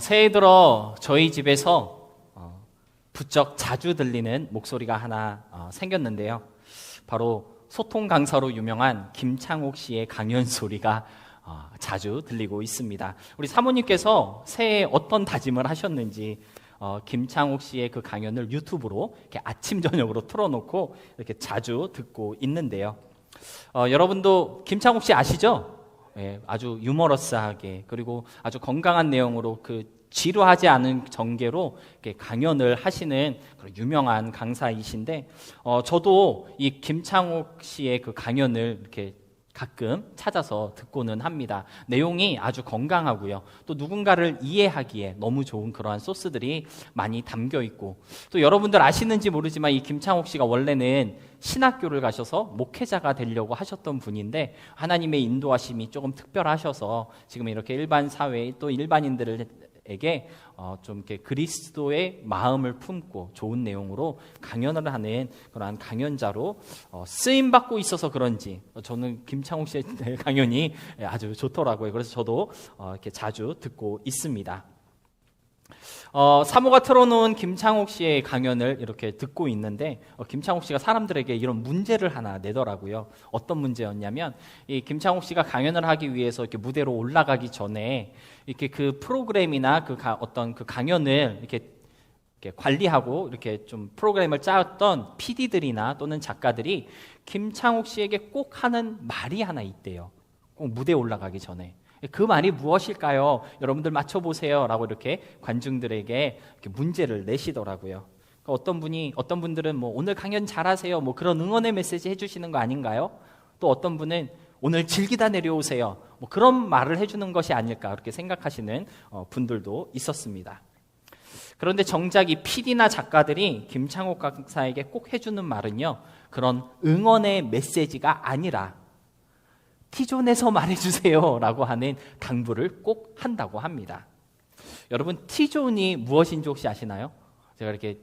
새해 들어 저희 집에서 부쩍 자주 들리는 목소리가 하나 생겼는데요. 바로 소통 강사로 유명한 김창옥 씨의 강연 소리가 자주 들리고 있습니다. 우리 사모님께서 새해에 어떤 다짐을 하셨는지 김창옥 씨의 그 강연을 유튜브로 이렇게 아침 저녁으로 틀어놓고 이렇게 자주 듣고 있는데요. 여러분도 김창옥 씨 아시죠? 예, 아주 유머러스하게 그리고 아주 건강한 내용으로 그 지루하지 않은 전개로 이렇게 강연을 하시는 그런 유명한 강사이신데 저도 이 김창옥 씨의 그 강연을 이렇게 가끔 찾아서 듣고는 합니다. 내용이 아주 건강하고요. 또 누군가를 이해하기에 너무 좋은 그러한 소스들이 많이 담겨 있고, 또 여러분들 아시는지 모르지만 이 김창옥 씨가 원래는 신학교를 가셔서 목회자가 되려고 하셨던 분인데 하나님의 인도하심이 조금 특별하셔서 지금 이렇게 일반 사회 또 일반인들에게 좀 이렇게 그리스도의 마음을 품고 좋은 내용으로 강연을 하는 그러한 강연자로 쓰임 받고 있어서 그런지 저는 김창옥 씨의 강연이 아주 좋더라고요. 그래서 저도 이렇게 자주 듣고 있습니다. 사모가 틀어놓은 김창옥 씨의 강연을 이렇게 듣고 있는데 김창옥 씨가 사람들에게 이런 문제를 하나 내더라고요. 어떤 문제였냐면 이 김창옥 씨가 강연을 하기 위해서 이렇게 무대로 올라가기 전에 이렇게 그 프로그램이나 어떤 그 강연을 이렇게 관리하고 이렇게 좀 프로그램을 짜왔던 PD들이나 또는 작가들이 김창옥 씨에게 꼭 하는 말이 하나 있대요. 꼭 무대에 올라가기 전에. 그 말이 무엇일까요? 여러분들 맞춰보세요. 라고 이렇게 관중들에게 이렇게 문제를 내시더라고요. 그러니까 어떤 분들은 뭐 오늘 강연 잘하세요. 뭐 그런 응원의 메시지 해주시는 거 아닌가요? 또 어떤 분은 오늘 즐기다 내려오세요. 뭐 그런 말을 해주는 것이 아닐까 그렇게 생각하시는 분들도 있었습니다. 그런데 정작 이 PD나 작가들이 김창옥 강사에게 꼭 해주는 말은요. 그런 응원의 메시지가 아니라 T존에서 말해주세요 라고 하는 당부를 꼭 한다고 합니다. 여러분 T존이 무엇인지 혹시 아시나요? 제가 이렇게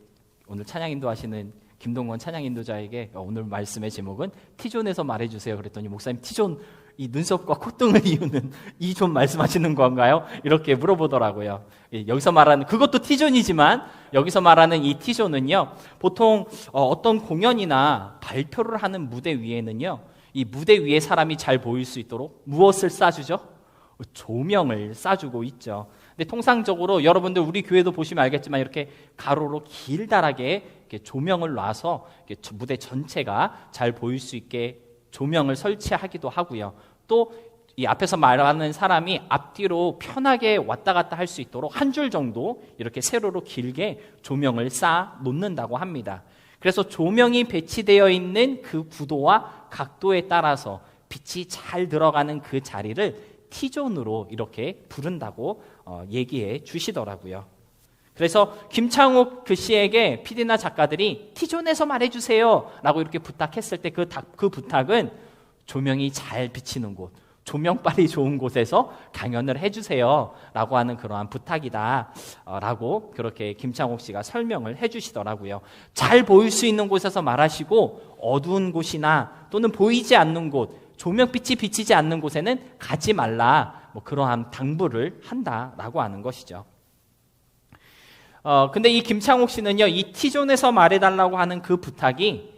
오늘 찬양 인도하시는 김동건 찬양 인도자에게 오늘 말씀의 제목은 T존에서 말해주세요 그랬더니 목사님 T존 이 눈썹과 콧등을 이유는 이 존 말씀하시는 건가요? 이렇게 물어보더라고요. 여기서 말하는 그것도 T존이지만 여기서 말하는 이 T존은요 보통 어떤 공연이나 발표를 하는 무대 위에는요 이 무대 위에 사람이 잘 보일 수 있도록 무엇을 쏴주죠? 조명을 쏴주고 있죠. 근데 통상적으로 여러분들 우리 교회도 보시면 알겠지만 이렇게 가로로 길다랗게 이렇게 조명을 놔서 이렇게 무대 전체가 잘 보일 수 있게 조명을 설치하기도 하고요. 또 이 앞에서 말하는 사람이 앞뒤로 편하게 왔다 갔다 할 수 있도록 한 줄 정도 이렇게 세로로 길게 조명을 쌓아 놓는다고 합니다. 그래서 조명이 배치되어 있는 그 구도와 각도에 따라서 빛이 잘 들어가는 그 자리를 T존으로 이렇게 부른다고 얘기해 주시더라고요. 그래서 김창옥 그 씨에게 PD나 작가들이 T존에서 말해주세요 라고 이렇게 부탁했을 때 그 부탁은 조명이 잘 비치는 곳, 조명빨이 좋은 곳에서 강연을 해주세요 라고 하는 그러한 부탁이다 라고 그렇게 김창옥 씨가 설명을 해주시더라고요. 잘 보일 수 있는 곳에서 말하시고 어두운 곳이나 또는 보이지 않는 곳, 조명빛이 비치지 않는 곳에는 가지 말라 뭐 그러한 당부를 한다라고 하는 것이죠. 근데 이 김창옥 씨는요 이 T존에서 말해달라고 하는 그 부탁이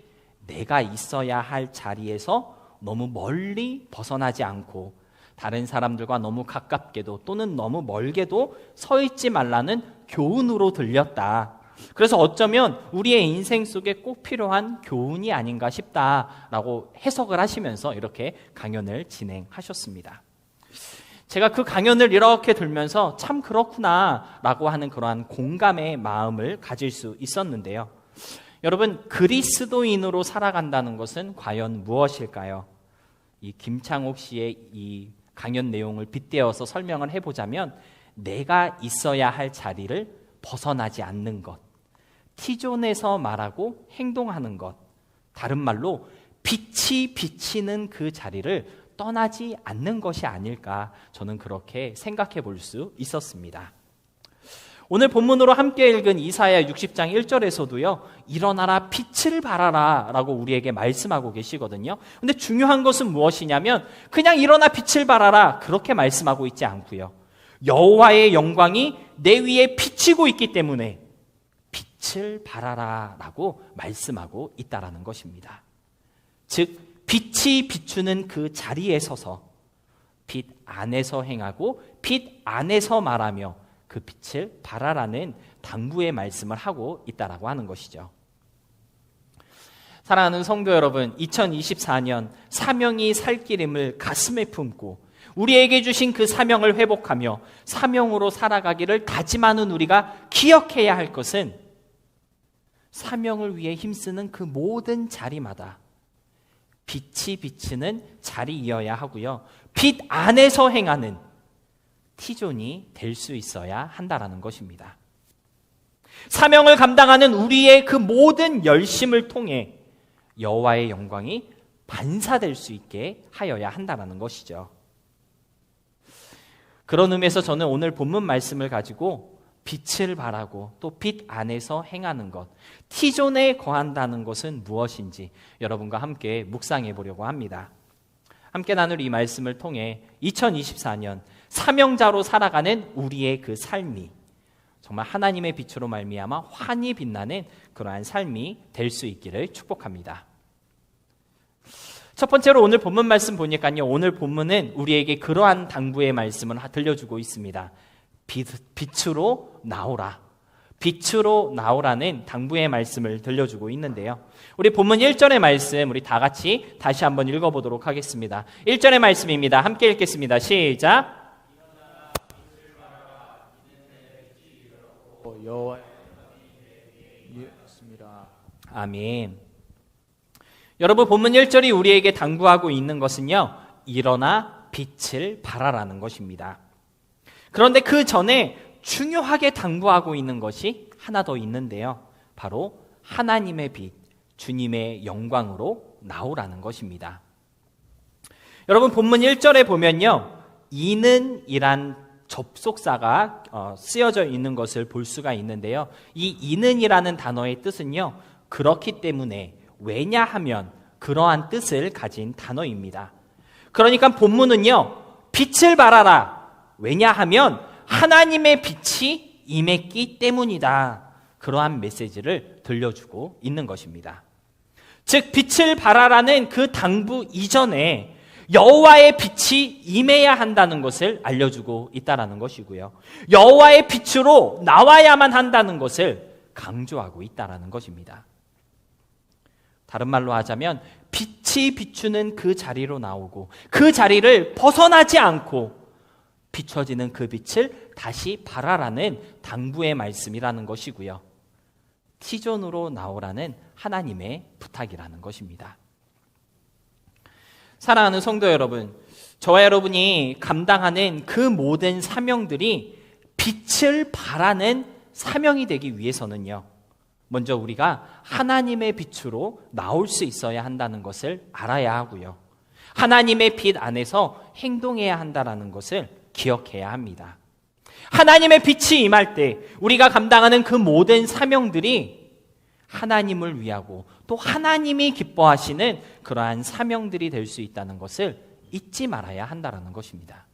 내가 있어야 할 자리에서 너무 멀리 벗어나지 않고 다른 사람들과 너무 가깝게도 또는 너무 멀게도 서 있지 말라는 교훈으로 들렸다. 그래서 어쩌면 우리의 인생 속에 꼭 필요한 교훈이 아닌가 싶다라고 해석을 하시면서 이렇게 강연을 진행하셨습니다. 제가 그 강연을 이렇게 들으면서 참 그렇구나라고 하는 그러한 공감의 마음을 가질 수 있었는데요. 여러분 그리스도인으로 살아간다는 것은 과연 무엇일까요? 이 김창옥 씨의 이 강연 내용을 빗대어서 설명을 해보자면 내가 있어야 할 자리를 벗어나지 않는 것, T존에서 말하고 행동하는 것, 다른 말로 빛이 비치는 그 자리를 떠나지 않는 것이 아닐까 저는 그렇게 생각해 볼 수 있었습니다. 오늘 본문으로 함께 읽은 이사야 60장 1절에서도요. 일어나라 빛을 발하라 라고 우리에게 말씀하고 계시거든요. 근데 중요한 것은 무엇이냐면 그냥 일어나 빛을 발하라 그렇게 말씀하고 있지 않고요. 여호와의 영광이 내 위에 비치고 있기 때문에 빛을 발하라 라고 말씀하고 있다라는 것입니다. 즉 빛이 비추는 그 자리에 서서 빛 안에서 행하고 빛 안에서 말하며 그 빛을 발하라는 당부의 말씀을 하고 있다라고 하는 것이죠. 사랑하는 성도 여러분, 2024년 사명이 살 기름을 가슴에 품고 우리에게 주신 그 사명을 회복하며 사명으로 살아가기를 다짐하는 우리가 기억해야 할 것은 사명을 위해 힘쓰는 그 모든 자리마다 빛이 비치는 자리이어야 하고요. 빛 안에서 행하는 T존이 될 수 있어야 한다라는 것입니다. 사명을 감당하는 우리의 그 모든 열심을 통해 여호와의 영광이 반사될 수 있게 하여야 한다라는 것이죠. 그런 의미에서 저는 오늘 본문 말씀을 가지고 빛을 발하고 또 빛 안에서 행하는 것, T존에 거한다는 것은 무엇인지 여러분과 함께 묵상해 보려고 합니다. 함께 나눌 이 말씀을 통해 2024년 사명자로 살아가는 우리의 그 삶이 정말 하나님의 빛으로 말미암아 환히 빛나는 그러한 삶이 될 수 있기를 축복합니다. 첫 번째로 오늘 본문 말씀 보니까요, 오늘 본문은 우리에게 그러한 당부의 말씀을 들려주고 있습니다. 빛으로 나오라. 빛으로 나오라는 당부의 말씀을 들려주고 있는데요. 우리 본문 1절의 말씀 우리 다 같이 다시 한번 읽어보도록 하겠습니다. 1절의 말씀입니다. 함께 읽겠습니다. 시작. 아멘. 여러분, 본문 1절이 우리에게 당부하고 있는 것은요, 일어나 빛을 발하라는 것입니다. 그런데 그 전에 중요하게 당부하고 있는 것이 하나 더 있는데요. 바로 하나님의 빛, 주님의 영광으로 나오라는 것입니다. 여러분, 본문 1절에 보면요, 이는이란 접속사가 쓰여져 있는 것을 볼 수가 있는데요. 이 이는이라는 단어의 뜻은요, 그렇기 때문에, 왜냐하면 그러한 뜻을 가진 단어입니다. 그러니까 본문은요, 빛을 발하라. 왜냐하면 하나님의 빛이 임했기 때문이다. 그러한 메시지를 들려주고 있는 것입니다. 즉 빛을 발하라는 그 당부 이전에 여호와의 빛이 임해야 한다는 것을 알려주고 있다는 것이고요. 여호와의 빛으로 나와야만 한다는 것을 강조하고 있다는 것입니다. 다른 말로 하자면 빛이 비추는 그 자리로 나오고 그 자리를 벗어나지 않고 비춰지는 그 빛을 다시 발하라는 당부의 말씀이라는 것이고요. T존으로 나오라는 하나님의 부탁이라는 것입니다. 사랑하는 성도 여러분, 저와 여러분이 감당하는 그 모든 사명들이 빛을 발하는 사명이 되기 위해서는요, 먼저 우리가 하나님의 빛으로 나올 수 있어야 한다는 것을 알아야 하고요. 하나님의 빛 안에서 행동해야 한다는 것을 기억해야 합니다. 하나님의 빛이 임할 때 우리가 감당하는 그 모든 사명들이 하나님을 위하고 또 하나님이 기뻐하시는 그러한 사명들이 될 수 있다는 것을 잊지 말아야 한다는 것입니다.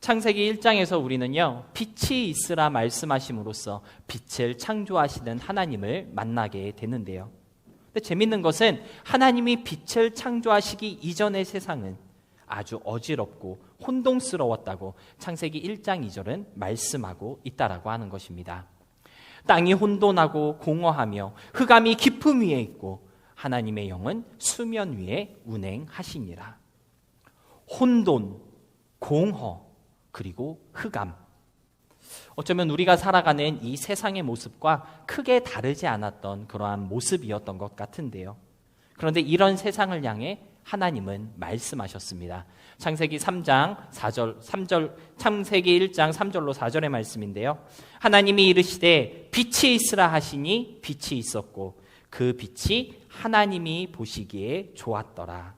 창세기 1장에서 우리는요, 빛이 있으라 말씀하심으로써 빛을 창조하시는 하나님을 만나게 되는데요. 근데 재밌는 것은 하나님이 빛을 창조하시기 이전의 세상은 아주 어지럽고 혼동스러웠다고 창세기 1장 2절은 말씀하고 있다라고 하는 것입니다. 땅이 혼돈하고 공허하며 흑암이 깊음 위에 있고 하나님의 영은 수면 위에 운행하시니라. 혼돈, 공허, 그리고 흑암. 어쩌면 우리가 살아가는 이 세상의 모습과 크게 다르지 않았던 그러한 모습이었던 것 같은데요. 그런데 이런 세상을 향해 하나님은 말씀하셨습니다. 창세기 3장 4절, 창세기 1장 3절로 4절의 말씀인데요. 하나님이 이르시되 빛이 있으라 하시니 빛이 있었고 그 빛이 하나님이 보시기에 좋았더라.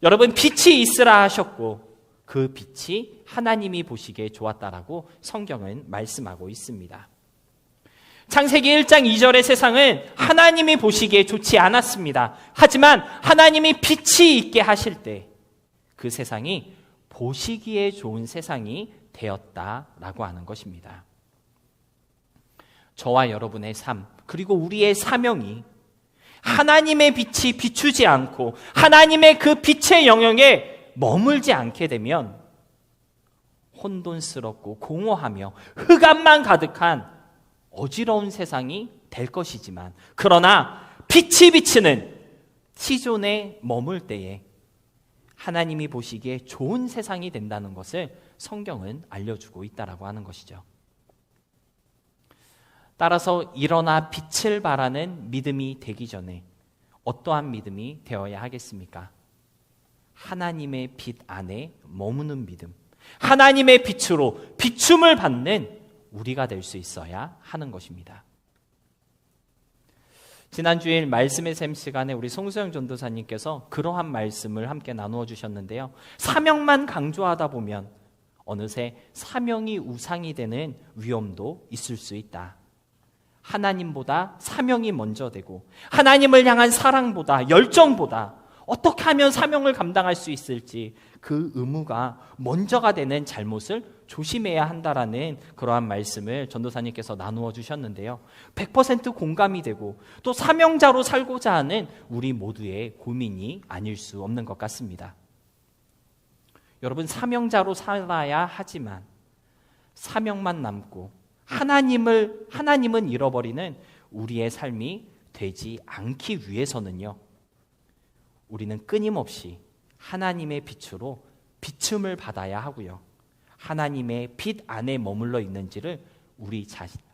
여러분, 빛이 있으라 하셨고 그 빛이 하나님이 보시기에 좋았다라고 성경은 말씀하고 있습니다. 창세기 1장 2절의 세상은 하나님이 보시기에 좋지 않았습니다. 하지만 하나님이 빛이 있게 하실 때 그 세상이 보시기에 좋은 세상이 되었다라고 하는 것입니다. 저와 여러분의 삶, 그리고 우리의 사명이 하나님의 빛이 비추지 않고 하나님의 그 빛의 영역에 머물지 않게 되면 혼돈스럽고 공허하며 흑암만 가득한 어지러운 세상이 될 것이지만, 그러나 빛이 비치는 시존에 머물 때에 하나님이 보시기에 좋은 세상이 된다는 것을 성경은 알려주고 있다라고 하는 것이죠. 따라서 일어나 빛을 발하는 믿음이 되기 전에 어떠한 믿음이 되어야 하겠습니까? 하나님의 빛 안에 머무는 믿음, 하나님의 빛으로 비춤을 받는 우리가 될 수 있어야 하는 것입니다. 지난 주일 말씀의 샘 시간에 우리 송수영 전도사님께서 그러한 말씀을 함께 나누어 주셨는데요. 사명만 강조하다 보면 어느새 사명이 우상이 되는 위험도 있을 수 있다. 하나님보다 사명이 먼저 되고 하나님을 향한 사랑보다, 열정보다 어떻게 하면 사명을 감당할 수 있을지 그 의무가 먼저가 되는 잘못을 조심해야 한다라는 그러한 말씀을 전도사님께서 나누어 주셨는데요. 100% 공감이 되고 또 사명자로 살고자 하는 우리 모두의 고민이 아닐 수 없는 것 같습니다. 여러분, 사명자로 살아야 하지만 사명만 남고 하나님은 잃어버리는 우리의 삶이 되지 않기 위해서는요, 우리는 끊임없이 하나님의 빛으로 비춤을 받아야 하고요, 하나님의 빛 안에 머물러 있는지를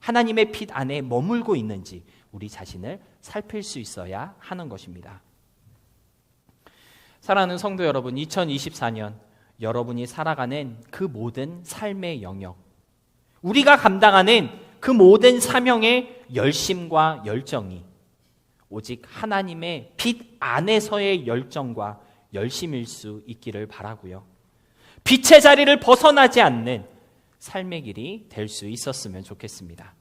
하나님의 빛 안에 머물고 있는지 우리 자신을 살필 수 있어야 하는 것입니다. 사랑하는 성도 여러분, 2024년 여러분이 살아가는 그 모든 삶의 영역, 우리가 감당하는 그 모든 사명의 열심과 열정이 오직 하나님의 빛 안에서의 열정과 열심일 수 있기를 바라고요, 빛의 자리를 벗어나지 않는 삶의 길이 될 수 있었으면 좋겠습니다.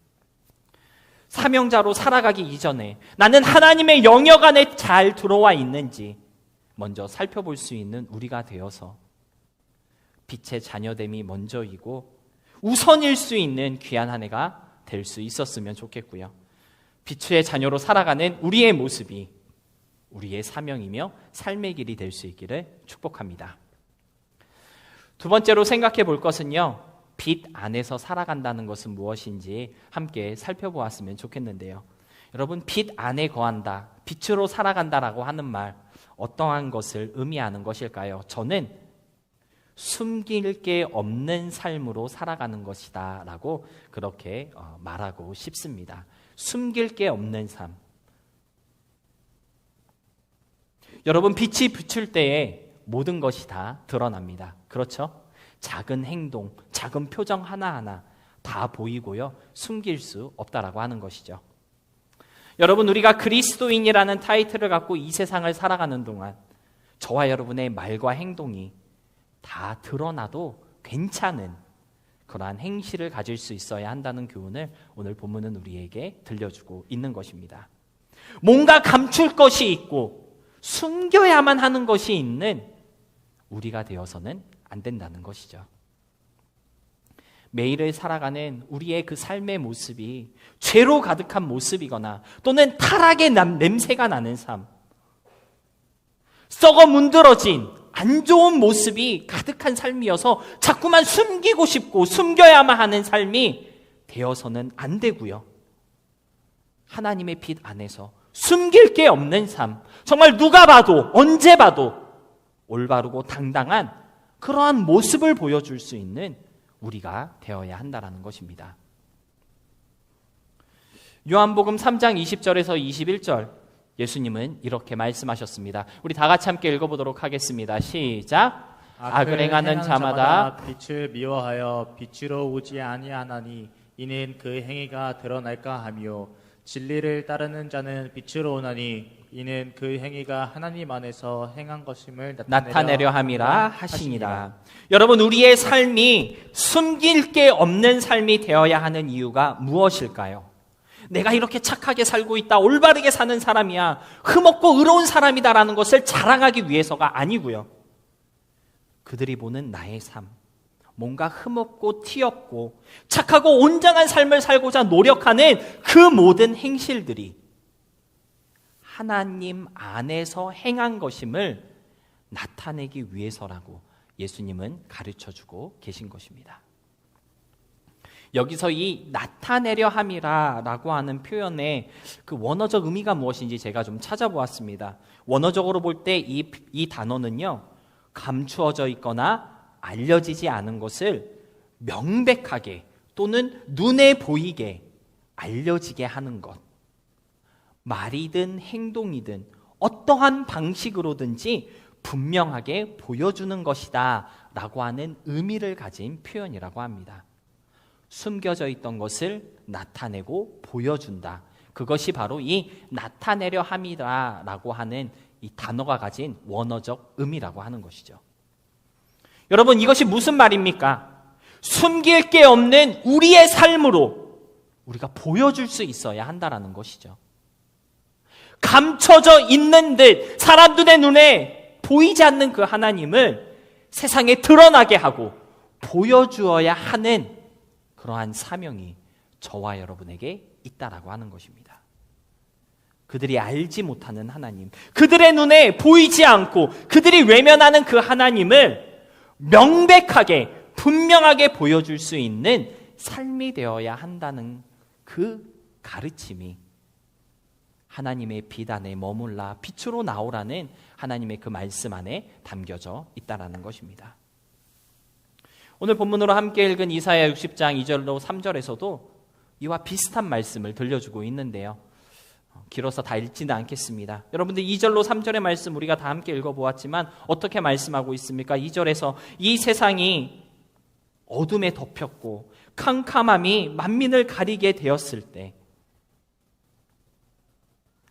사명자로 살아가기 이전에 나는 하나님의 영역 안에 잘 들어와 있는지 먼저 살펴볼 수 있는 우리가 되어서 빛의 자녀됨이 먼저이고 우선일 수 있는 귀한 한 해가 될 수 있었으면 좋겠고요, 빛의 자녀로 살아가는 우리의 모습이 우리의 사명이며 삶의 길이 될 수 있기를 축복합니다. 두 번째로 생각해 볼 것은요, 빛 안에서 살아간다는 것은 무엇인지 함께 살펴보았으면 좋겠는데요. 여러분, 빛 안에 거한다, 빛으로 살아간다라고 하는 말, 어떠한 것을 의미하는 것일까요? 저는 숨길 게 없는 삶으로 살아가는 것이다 라고 그렇게 말하고 싶습니다. 숨길 게 없는 삶. 여러분, 빛이 비출 때에 모든 것이 다 드러납니다. 그렇죠? 작은 행동, 작은 표정 하나하나 다 보이고요, 숨길 수 없다라고 하는 것이죠. 여러분, 우리가 그리스도인이라는 타이틀을 갖고 이 세상을 살아가는 동안 저와 여러분의 말과 행동이 다 드러나도 괜찮은 그러한 행실을 가질 수 있어야 한다는 교훈을 오늘 본문은 우리에게 들려주고 있는 것입니다. 뭔가 감출 것이 있고 숨겨야만 하는 것이 있는 우리가 되어서는 안 된다는 것이죠. 매일을 살아가는 우리의 그 삶의 모습이 죄로 가득한 모습이거나 또는 타락의 냄새가 나는 삶, 썩어 문드러진 안 좋은 모습이 가득한 삶이어서 자꾸만 숨기고 싶고 숨겨야만 하는 삶이 되어서는 안 되고요, 하나님의 빛 안에서 숨길 게 없는 삶, 정말 누가 봐도 언제 봐도 올바르고 당당한 그러한 모습을 보여줄 수 있는 우리가 되어야 한다는 것입니다. 요한복음 3장 20절에서 21절 예수님은 이렇게 말씀하셨습니다. 우리 다 같이 함께 읽어보도록 하겠습니다. 시작. 악을 행하는 자마다 빛을 미워하여 빛으로 오지 아니하나니 이는 그 행위가 드러날까 하며 진리를 따르는 자는 빛으로 오나니 이는 그 행위가 하나님 안에서 행한 것임을 나타내려 함이라 하시니라. 여러분, 우리의 삶이 숨길 게 없는 삶이 되어야 하는 이유가 무엇일까요? 내가 이렇게 착하게 살고 있다, 올바르게 사는 사람이야, 흠없고 의로운 사람이다라는 것을 자랑하기 위해서가 아니고요, 그들이 보는 나의 삶, 뭔가 흠없고 티없고 착하고 온전한 삶을 살고자 노력하는 그 모든 행실들이 하나님 안에서 행한 것임을 나타내기 위해서라고 예수님은 가르쳐주고 계신 것입니다. 여기서 이 나타내려 함이라고 하는 표현의 그 원어적 의미가 무엇인지 제가 좀 찾아보았습니다. 원어적으로 볼 때 이 단어는요, 감추어져 있거나 알려지지 않은 것을 명백하게 또는 눈에 보이게 알려지게 하는 것, 말이든 행동이든 어떠한 방식으로든지 분명하게 보여주는 것이다 라고 하는 의미를 가진 표현이라고 합니다. 숨겨져 있던 것을 나타내고 보여준다. 그것이 바로 이 나타내려 함이다 라고 하는 이 단어가 가진 원어적 의미라고 하는 것이죠. 여러분, 이것이 무슨 말입니까? 숨길 게 없는 우리의 삶으로 우리가 보여줄 수 있어야 한다라는 것이죠. 감춰져 있는 듯 사람들의 눈에 보이지 않는 그 하나님을 세상에 드러나게 하고 보여주어야 하는 그러한 사명이 저와 여러분에게 있다라고 하는 것입니다. 그들이 알지 못하는 하나님, 그들의 눈에 보이지 않고 그들이 외면하는 그 하나님을 명백하게 분명하게 보여줄 수 있는 삶이 되어야 한다는 그 가르침이 하나님의 빛 안에 머물라 빛으로 나오라는 하나님의 그 말씀 안에 담겨져 있다라는 것입니다. 오늘 본문으로 함께 읽은 이사야 60장 2절로 3절에서도 이와 비슷한 말씀을 들려주고 있는데요. 길어서 다 읽지는 않겠습니다. 여러분들 2절로 3절의 말씀 우리가 다 함께 읽어보았지만 어떻게 말씀하고 있습니까? 2절에서 이 세상이 어둠에 덮였고 캄캄함이 만민을 가리게 되었을 때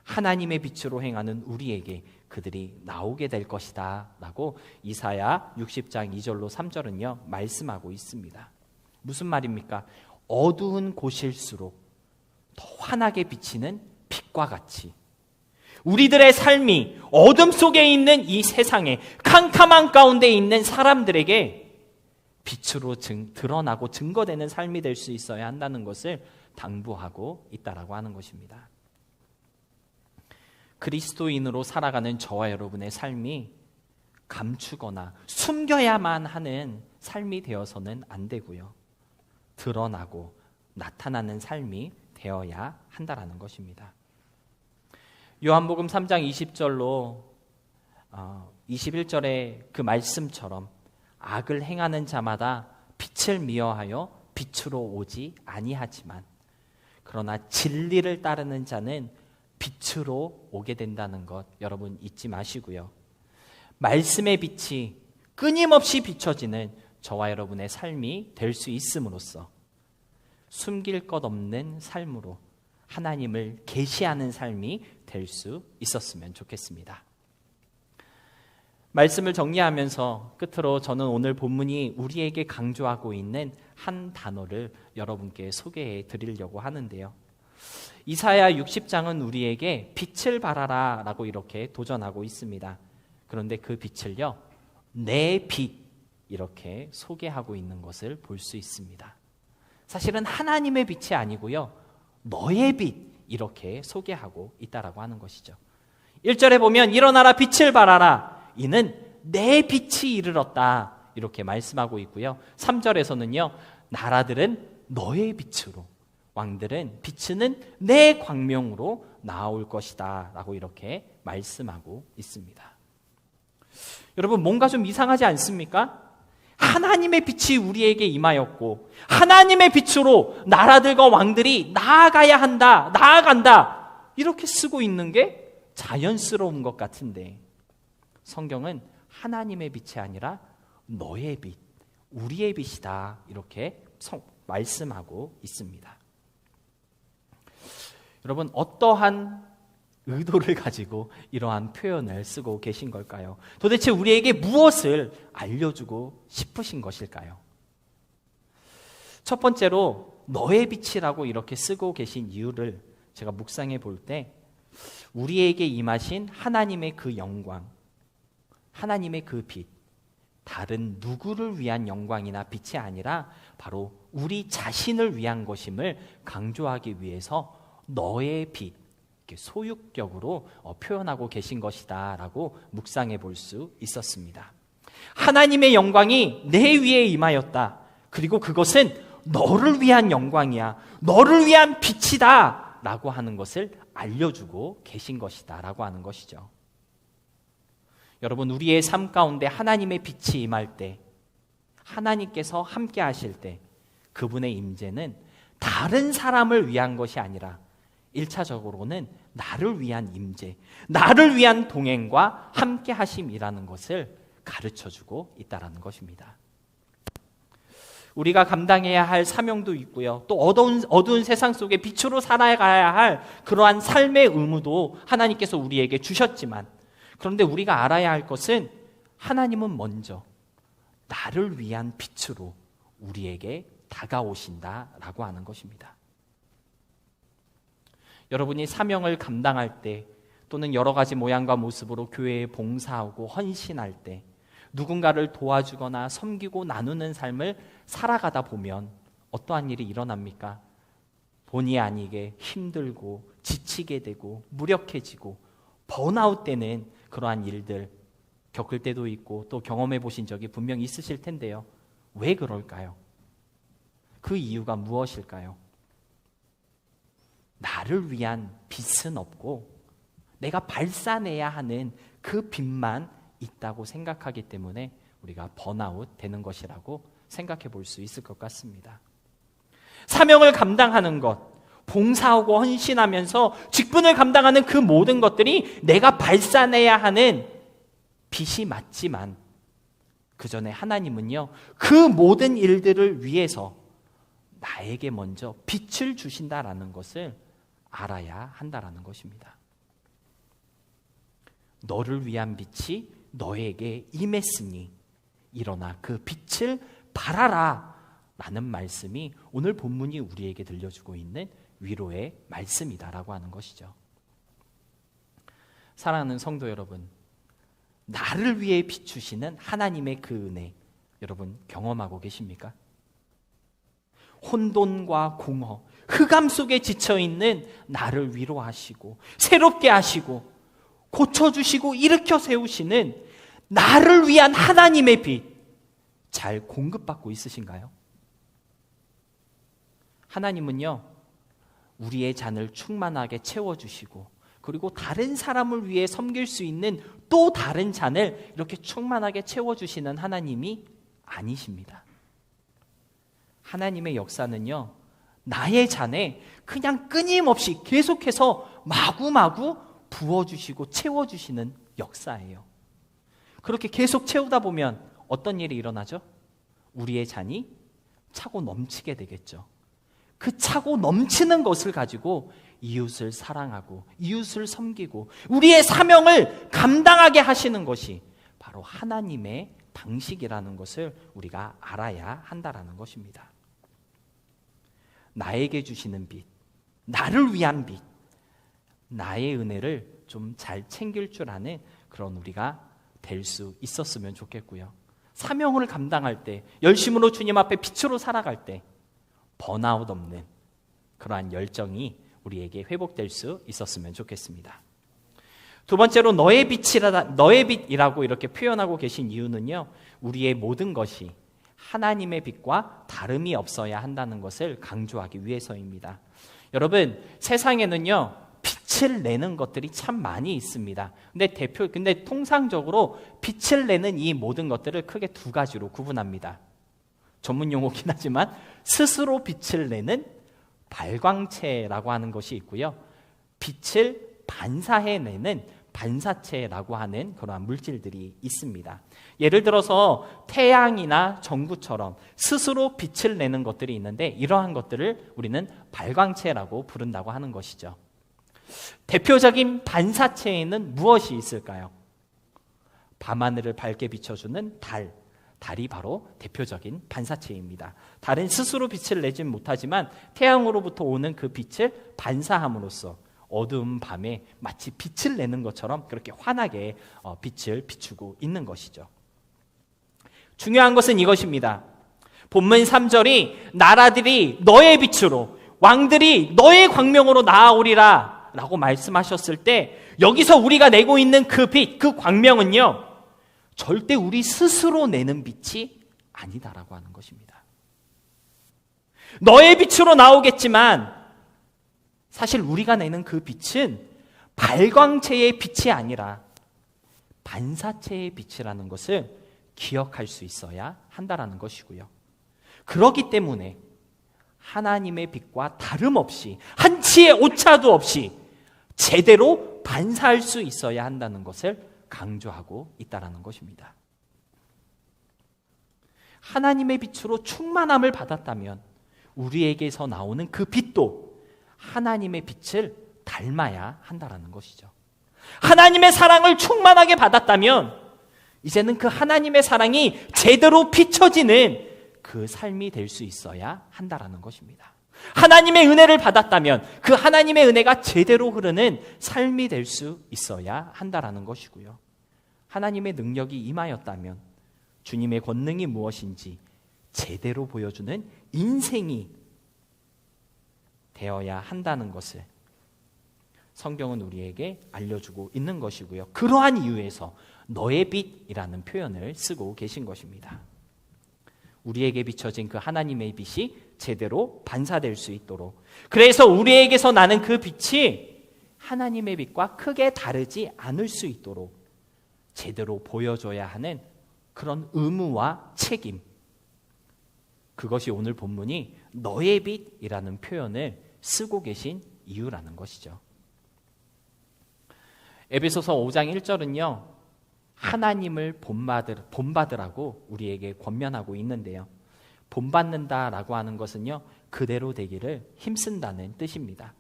하나님의 빛으로 행하는 우리에게 그들이 나오게 될 것이다 라고 이사야 60장 2절로 3절은요 말씀하고 있습니다. 무슨 말입니까? 어두운 곳일수록 더 환하게 비치는 빛과 같이 우리들의 삶이 어둠 속에 있는 이 세상에 캄캄한 가운데 있는 사람들에게 빛으로 드러나고 증거되는 삶이 될 수 있어야 한다는 것을 당부하고 있다라고 하는 것입니다. 그리스도인으로 살아가는 저와 여러분의 삶이 감추거나 숨겨야만 하는 삶이 되어서는 안 되고요. 드러나고 나타나는 삶이 되어야 한다라는 것입니다. 요한복음 3장 20절로 21절의 그 말씀처럼 악을 행하는 자마다 빛을 미워하여 빛으로 오지 아니하지만 그러나 진리를 따르는 자는 빛으로 오게 된다는 것 여러분 잊지 마시고요. 말씀의 빛이 끊임없이 비춰지는 저와 여러분의 삶이 될 수 있음으로써 숨길 것 없는 삶으로 하나님을 계시하는 삶이 될 수 있었으면 좋겠습니다. 말씀을 정리하면서 끝으로 저는 오늘 본문이 우리에게 강조하고 있는 한 단어를 여러분께 소개해 드리려고 하는데요. 이사야 60장은 우리에게 빛을 발하라 라고 이렇게 도전하고 있습니다. 그런데 그 빛을요, 내 빛 이렇게 소개하고 있는 것을 볼 수 있습니다. 사실은 하나님의 빛이 아니고요, 너의 빛 이렇게 소개하고 있다라고 하는 것이죠. 1절에 보면 일어나라 빛을 발하라 이는 내 빛이 이르렀다 이렇게 말씀하고 있고요. 3절에서는요, 나라들은 너의 빛으로 왕들은 비치는 내 광명으로 나올 것이다 라고 이렇게 말씀하고 있습니다. 여러분 뭔가 좀 이상하지 않습니까? 하나님의 빛이 우리에게 임하였고 하나님의 빛으로 나라들과 왕들이 나아간다 이렇게 쓰고 있는 게 자연스러운 것 같은데 성경은 하나님의 빛이 아니라 너의 빛, 우리의 빛이다 이렇게 말씀하고 있습니다. 여러분 어떠한 의도를 가지고 이러한 표현을 쓰고 계신 걸까요? 도대체 우리에게 무엇을 알려주고 싶으신 것일까요? 첫 번째로 너의 빛이라고 이렇게 쓰고 계신 이유를 제가 묵상해 볼 때 우리에게 임하신 하나님의 그 영광, 하나님의 그 빛, 다른 누구를 위한 영광이나 빛이 아니라 바로 우리 자신을 위한 것임을 강조하기 위해서 너의 빛, 이렇게 소유격으로 표현하고 계신 것이다 라고 묵상해 볼 수 있었습니다. 하나님의 영광이 내 위에 임하였다. 그리고 그것은 너를 위한 영광이야. 너를 위한 빛이다 라고 하는 것을 알려주고 계신 것이다 라고 하는 것이죠. 여러분, 우리의 삶 가운데 하나님의 빛이 임할 때, 하나님께서 함께 하실 때 그분의 임재는 다른 사람을 위한 것이 아니라 1차적으로는 나를 위한 임재, 나를 위한 동행과 함께 하심이라는 것을 가르쳐주고 있다는 것입니다. 우리가 감당해야 할 사명도 있고요. 또 어두운 세상 속에 빛으로 살아가야 할 그러한 삶의 의무도 하나님께서 우리에게 주셨지만, 그런데 우리가 알아야 할 것은 하나님은 먼저 나를 위한 빛으로 우리에게 다가오신다라고 하는 것입니다. 여러분이 사명을 감당할 때 또는 여러 가지 모양과 모습으로 교회에 봉사하고 헌신할 때 누군가를 도와주거나 섬기고 나누는 삶을 살아가다 보면 어떠한 일이 일어납니까? 본의 아니게 힘들고 지치게 되고 무력해지고 번아웃 되는 그러한 일들 겪을 때도 있고 또 경험해 보신 적이 분명히 있으실 텐데요. 왜 그럴까요? 그 이유가 무엇일까요? 나를 위한 빛은 없고 내가 발산해야 하는 그 빛만 있다고 생각하기 때문에 우리가 번아웃 되는 것이라고 생각해 볼 수 있을 것 같습니다. 사명을 감당하는 것, 봉사하고 헌신하면서 직분을 감당하는 그 모든 것들이 내가 발산해야 하는 빛이 맞지만 그 전에 하나님은요, 그 모든 일들을 위해서 나에게 먼저 빛을 주신다라는 것을 알아야 한다라는 것입니다. 너를 위한 빛이 너에게 임했으니 일어나 그 빛을 발하라 라는 말씀이 오늘 본문이 우리에게 들려주고 있는 위로의 말씀이다라고 하는 것이죠. 사랑하는 성도 여러분, 나를 위해 비추시는 하나님의 그 은혜 여러분 경험하고 계십니까? 혼돈과 공허, 흑암 속에 지쳐있는 나를 위로하시고 새롭게 하시고 고쳐주시고 일으켜 세우시는 나를 위한 하나님의 빛 잘 공급받고 있으신가요? 하나님은요, 우리의 잔을 충만하게 채워주시고 그리고 다른 사람을 위해 섬길 수 있는 또 다른 잔을 이렇게 충만하게 채워주시는 하나님이 아니십니다. 하나님의 역사는요, 나의 잔에 그냥 끊임없이 계속해서 마구마구 부어주시고 채워주시는 역사예요. 그렇게 계속 채우다 보면 어떤 일이 일어나죠? 우리의 잔이 차고 넘치게 되겠죠. 그 차고 넘치는 것을 가지고 이웃을 사랑하고 이웃을 섬기고 우리의 사명을 감당하게 하시는 것이 바로 하나님의 방식이라는 것을 우리가 알아야 한다라는 것입니다. 나에게 주시는 빛, 나를 위한 빛, 나의 은혜를 좀 잘 챙길 줄 아는 그런 우리가 될 수 있었으면 좋겠고요. 사명을 감당할 때, 열심으로 주님 앞에 빛으로 살아갈 때 번아웃 없는 그러한 열정이 우리에게 회복될 수 있었으면 좋겠습니다. 두 번째로 너의 빛이라고 이렇게 표현하고 계신 이유는요, 우리의 모든 것이 하나님의 빛과 다름이 없어야 한다는 것을 강조하기 위해서입니다. 여러분, 세상에는요, 빛을 내는 것들이 참 많이 있습니다. 근데 통상적으로 빛을 내는 이 모든 것들을 크게 두 가지로 구분합니다. 전문 용어긴 하지만 스스로 빛을 내는 발광체라고 하는 것이 있고요. 빛을 반사해내는 반사체라고 하는 그러한 물질들이 있습니다. 예를 들어서 태양이나 전구처럼 스스로 빛을 내는 것들이 있는데 이러한 것들을 우리는 발광체라고 부른다고 하는 것이죠. 대표적인 반사체에는 무엇이 있을까요? 밤하늘을 밝게 비춰주는 달이 바로 대표적인 반사체입니다. 달은 스스로 빛을 내진 못하지만 태양으로부터 오는 그 빛을 반사함으로써 어두운 밤에 마치 빛을 내는 것처럼 그렇게 환하게 빛을 비추고 있는 것이죠. 중요한 것은 이것입니다. 본문 3절이 나라들이 너의 빛으로 왕들이 너의 광명으로 나아오리라 라고 말씀하셨을 때 여기서 우리가 내고 있는 그 빛, 그 광명은요 절대 우리 스스로 내는 빛이 아니다라고 하는 것입니다. 너의 빛으로 나오겠지만 사실 우리가 내는 그 빛은 발광체의 빛이 아니라 반사체의 빛이라는 것을 기억할 수 있어야 한다라는 것이고요. 그렇기 때문에 하나님의 빛과 다름없이 한치의 오차도 없이 제대로 반사할 수 있어야 한다는 것을 강조하고 있다는 것입니다. 하나님의 빛으로 충만함을 받았다면 우리에게서 나오는 그 빛도 하나님의 빛을 닮아야 한다는 것이죠. 하나님의 사랑을 충만하게 받았다면 이제는 그 하나님의 사랑이 제대로 비춰지는 그 삶이 될 수 있어야 한다는 것입니다. 하나님의 은혜를 받았다면 그 하나님의 은혜가 제대로 흐르는 삶이 될 수 있어야 한다는 것이고요. 하나님의 능력이 임하였다면 주님의 권능이 무엇인지 제대로 보여주는 인생이 되어야 한다는 것을 성경은 우리에게 알려주고 있는 것이고요. 그러한 이유에서 너의 빛이라는 표현을 쓰고 계신 것입니다. 우리에게 비춰진 그 하나님의 빛이 제대로 반사될 수 있도록, 그래서 우리에게서 나는 그 빛이 하나님의 빛과 크게 다르지 않을 수 있도록 제대로 보여줘야 하는 그런 의무와 책임, 그것이 오늘 본문이 너의 빛이라는 표현을 쓰고 계신 이유라는 것이죠. 에베소서 5장 1절은요 하나님을 본받으라고 우리에게 권면하고 있는데요, 본받는다라고 하는 것은요 그대로 되기를 힘쓴다는 뜻입니다.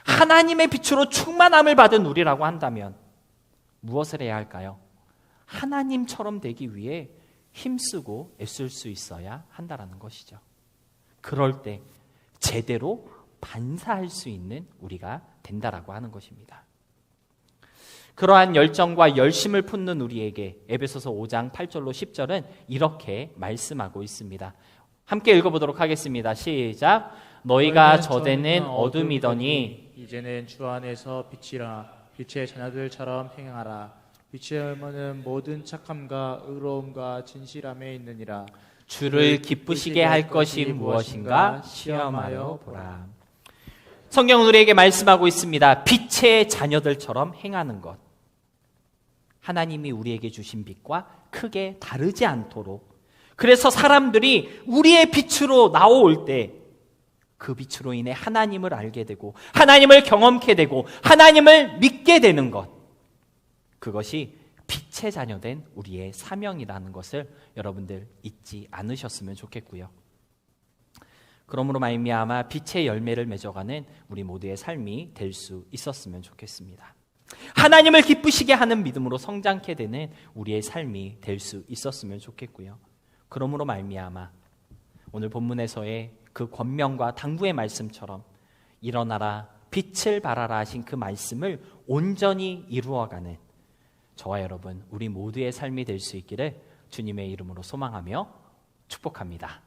하나님의 빛으로 충만함을 받은 우리라고 한다면 무엇을 해야 할까요? 하나님처럼 되기 위해 힘쓰고 애쓸 수 있어야 한다는 것이죠. 그럴 때 제대로 반사할 수 있는 우리가 된다라고 하는 것입니다. 그러한 열정과 열심을 품는 우리에게 에베소서 5장 8절로 10절은 이렇게 말씀하고 있습니다. 함께 읽어보도록 하겠습니다. 시작. 너희가 저대는 어둠이더니 이제는 주 안에서 빛이라. 빛의 자녀들처럼 행하라. 빛의 얼마는 모든 착함과 의로움과 진실함에 있느니라. 주를 기쁘시게 할 것이 무엇인가 시험하여 보라. 성경은 우리에게 말씀하고 있습니다. 빛의 자녀들처럼 행하는 것. 하나님이 우리에게 주신 빛과 크게 다르지 않도록, 그래서 사람들이 우리의 빛으로 나올 때 그 빛으로 인해 하나님을 알게 되고 하나님을 경험케 되고 하나님을 믿게 되는 것, 그것이 빛의 자녀된 우리의 사명이라는 것을 여러분들 잊지 않으셨으면 좋겠고요. 그러므로 말미암아 빛의 열매를 맺어가는 우리 모두의 삶이 될 수 있었으면 좋겠습니다. 하나님을 기쁘시게 하는 믿음으로 성장케 되는 우리의 삶이 될 수 있었으면 좋겠고요. 그러므로 말미암아 오늘 본문에서의 그 권면과 당부의 말씀처럼 일어나라 빛을 발하라 하신 그 말씀을 온전히 이루어가는 저와 여러분 우리 모두의 삶이 될 수 있기를 주님의 이름으로 소망하며 축복합니다.